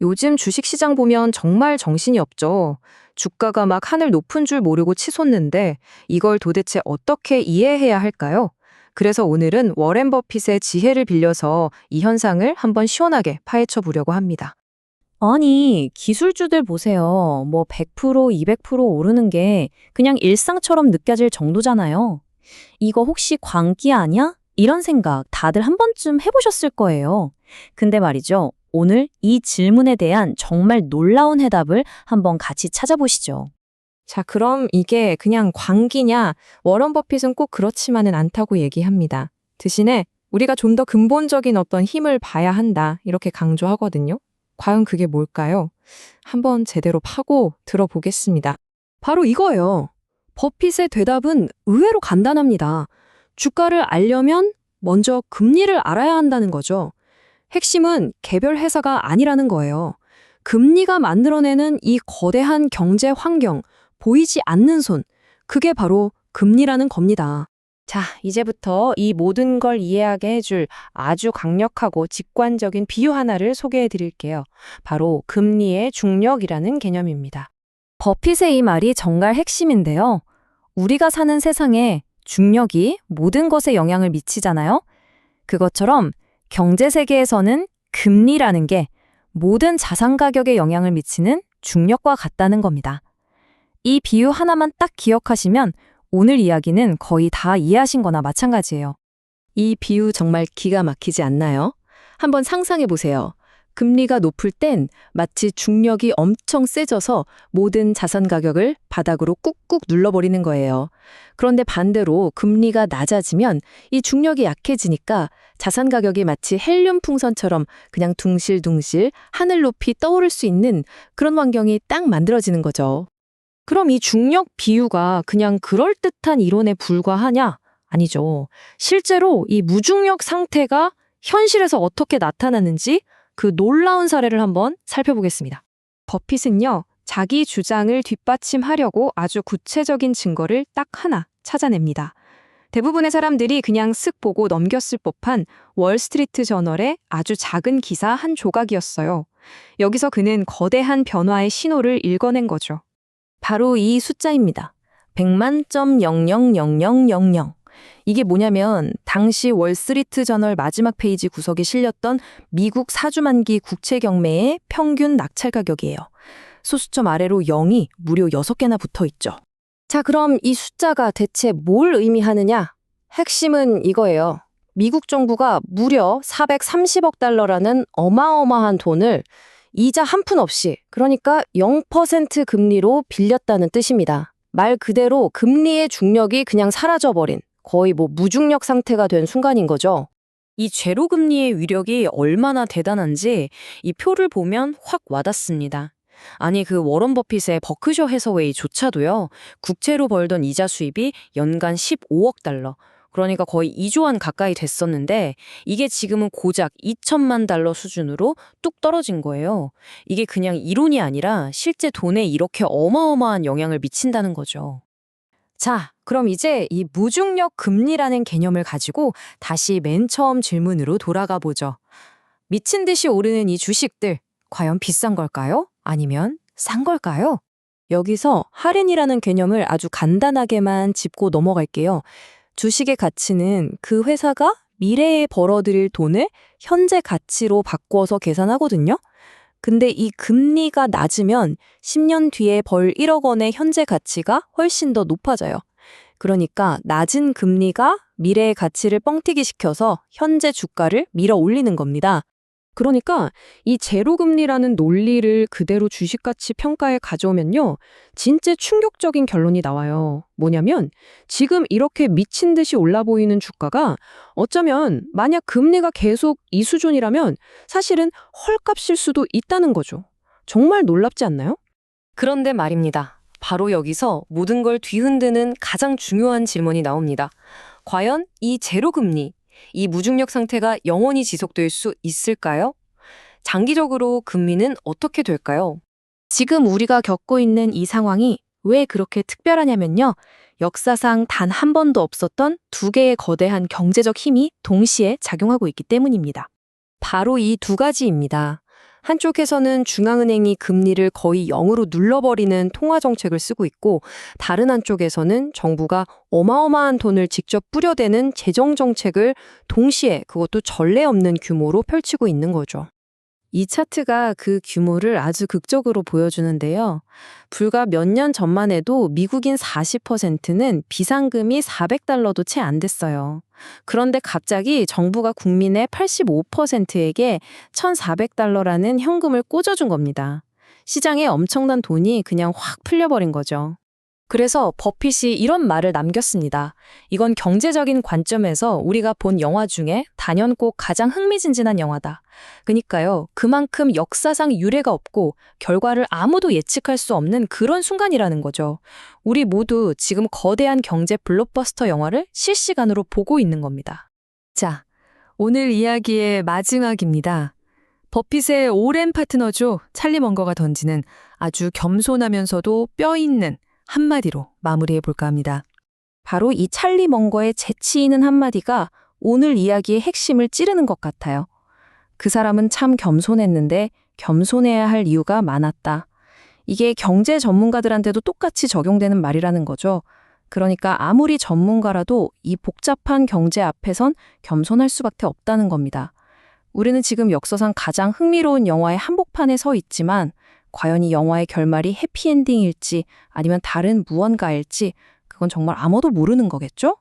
요즘 주식시장 보면 정말 정신이 없죠. 주가가 막 하늘 높은 줄 모르고 치솟는데 이걸 도대체 어떻게 이해해야 할까요? 그래서 오늘은 워렌 버핏의 지혜를 빌려서 이 현상을 한번 시원하게 파헤쳐 보려고 합니다. 아니, 기술주들 보세요. 뭐 100%, 200% 오르는 게 그냥 일상처럼 느껴질 정도잖아요. 이거 혹시 광기 아니야? 이런 생각 다들 한 번쯤 해보셨을 거예요. 근데 말이죠. 오늘 이 질문에 대한 정말 놀라운 해답을 한번 같이 찾아보시죠. 자, 그럼 이게 그냥 광기냐? 워런 버핏은 꼭 그렇지만은 않다고 얘기합니다. 대신에 우리가 좀 더 근본적인 어떤 힘을 봐야 한다. 이렇게 강조하거든요. 과연 그게 뭘까요? 한번 제대로 파고 들어보겠습니다. 바로 이거예요. 버핏의 대답은 의외로 간단합니다. 주가를 알려면 먼저 금리를 알아야 한다는 거죠. 핵심은 개별 회사가 아니라는 거예요. 금리가 만들어내는 이 거대한 경제 환경, 보이지 않는 손, 그게 바로 금리라는 겁니다. 자, 이제부터 이 모든 걸 이해하게 해줄 아주 강력하고 직관적인 비유 하나를 소개해 드릴게요. 바로 금리의 중력이라는 개념입니다. 버핏의 이 말이 정말 핵심인데요. 우리가 사는 세상에 중력이 모든 것에 영향을 미치잖아요. 그것처럼 경제 세계에서는 금리라는 게 모든 자산 가격에 영향을 미치는 중력과 같다는 겁니다. 이 비유 하나만 딱 기억하시면 오늘 이야기는 거의 다 이해하신 거나 마찬가지예요. 이 비유 정말 기가 막히지 않나요? 한번 상상해 보세요. 금리가 높을 땐 마치 중력이 엄청 세져서 모든 자산 가격을 바닥으로 꾹꾹 눌러버리는 거예요. 그런데 반대로 금리가 낮아지면 이 중력이 약해지니까 자산 가격이 마치 헬륨 풍선처럼 그냥 둥실둥실 하늘 높이 떠오를 수 있는 그런 환경이 딱 만들어지는 거죠. 그럼 이 중력 비유가 그냥 그럴듯한 이론에 불과하냐? 아니죠. 실제로 이 무중력 상태가 현실에서 어떻게 나타나는지 그 놀라운 사례를 한번 살펴보겠습니다. 버핏은요, 자기 주장을 뒷받침하려고 아주 구체적인 증거를 딱 하나 찾아냅니다. 대부분의 사람들이 그냥 쓱 보고 넘겼을 법한 월스트리트 저널의 아주 작은 기사 한 조각이었어요. 여기서 그는 거대한 변화의 신호를 읽어낸 거죠. 바로 이 숫자입니다. 100만.000000. 이게 뭐냐면 당시 월스트리트 저널 마지막 페이지 구석에 실렸던 미국 사주만기 국채 경매의 평균 낙찰 가격이에요. 소수점 아래로 0이 무려 6개나 붙어 있죠. 자, 그럼 이 숫자가 대체 뭘 의미하느냐? 핵심은 이거예요. 미국 정부가 무려 430억 달러라는 어마어마한 돈을 이자 한 푼 없이, 그러니까 0% 금리로 빌렸다는 뜻입니다. 말 그대로 금리의 중력이 그냥 사라져버린, 거의 무중력 상태가 된 순간인 거죠. 이 제로금리의 위력이 얼마나 대단한지 이 표를 보면 확 와닿습니다. 아니 그 워런 버핏의 버크셔 해서웨이조차도요. 국채로 벌던 이자 수입이 연간 15억 달러. 그러니까 거의 2조 원 가까이 됐었는데 이게 지금은 고작 2천만 달러 수준으로 뚝 떨어진 거예요. 이게 그냥 이론이 아니라 실제 돈에 이렇게 어마어마한 영향을 미친다는 거죠. 자, 그럼 이제 이 무중력 금리라는 개념을 가지고 다시 맨 처음 질문으로 돌아가 보죠. 미친 듯이 오르는 이 주식들, 과연 비싼 걸까요? 아니면 싼 걸까요? 여기서 할인이라는 개념을 아주 간단하게만 짚고 넘어갈게요. 주식의 가치는 그 회사가 미래에 벌어들일 돈을 현재 가치로 바꿔서 계산하거든요. 근데 이 금리가 낮으면 10년 뒤에 벌 1억 원의 현재 가치가 훨씬 더 높아져요. 그러니까 낮은 금리가 미래의 가치를 뻥튀기 시켜서 현재 주가를 밀어 올리는 겁니다. 그러니까 이 제로금리라는 논리를 그대로 주식가치 평가에 가져오면요. 진짜 충격적인 결론이 나와요. 뭐냐면 지금 이렇게 미친 듯이 올라 보이는 주가가 어쩌면 만약 금리가 계속 이 수준이라면 사실은 헐값일 수도 있다는 거죠. 정말 놀랍지 않나요? 그런데 말입니다. 바로 여기서 모든 걸 뒤흔드는 가장 중요한 질문이 나옵니다. 과연 이 제로금리, 이 무중력 상태가 영원히 지속될 수 있을까요? 장기적으로 금리는 어떻게 될까요? 지금 우리가 겪고 있는 이 상황이 왜 그렇게 특별하냐면요. 역사상 단 한 번도 없었던 두 개의 거대한 경제적 힘이 동시에 작용하고 있기 때문입니다. 바로 이 두 가지입니다. 한쪽에서는 중앙은행이 금리를 거의 0으로 눌러버리는 통화 정책을 쓰고 있고 다른 한쪽에서는 정부가 어마어마한 돈을 직접 뿌려대는 재정 정책을 동시에 그것도 전례 없는 규모로 펼치고 있는 거죠. 이 차트가 그 규모를 아주 극적으로 보여주는데요. 불과 몇 년 전만 해도 미국인 40%는 비상금이 $400도 채 안 됐어요. 그런데 갑자기 정부가 국민의 85%에게 $1,400라는 현금을 꽂아준 겁니다. 시장에 엄청난 돈이 그냥 확 풀려버린 거죠. 그래서 버핏이 이런 말을 남겼습니다. 이건 경제적인 관점에서 우리가 본 영화 중에 단연코 가장 흥미진진한 영화다. 그러니까요, 그만큼 역사상 유례가 없고 결과를 아무도 예측할 수 없는 그런 순간이라는 거죠. 우리 모두 지금 거대한 경제 블록버스터 영화를 실시간으로 보고 있는 겁니다. 자, 오늘 이야기의 마지막입니다. 버핏의 오랜 파트너죠. 찰리 먼거가 던지는 아주 겸손하면서도 뼈 있는 한마디로 마무리해 볼까 합니다. 바로 이 찰리 먼거의 재치 있는 한마디가 오늘 이야기의 핵심을 찌르는 것 같아요. 그 사람은 참 겸손했는데 겸손해야 할 이유가 많았다. 이게 경제 전문가들한테도 똑같이 적용되는 말이라는 거죠. 그러니까 아무리 전문가라도 이 복잡한 경제 앞에선 겸손할 수밖에 없다는 겁니다. 우리는 지금 역사상 가장 흥미로운 영화의 한복판에 서 있지만 과연 이 영화의 결말이 해피엔딩일지 아니면 다른 무언가일지 그건 정말 아무도 모르는 거겠죠?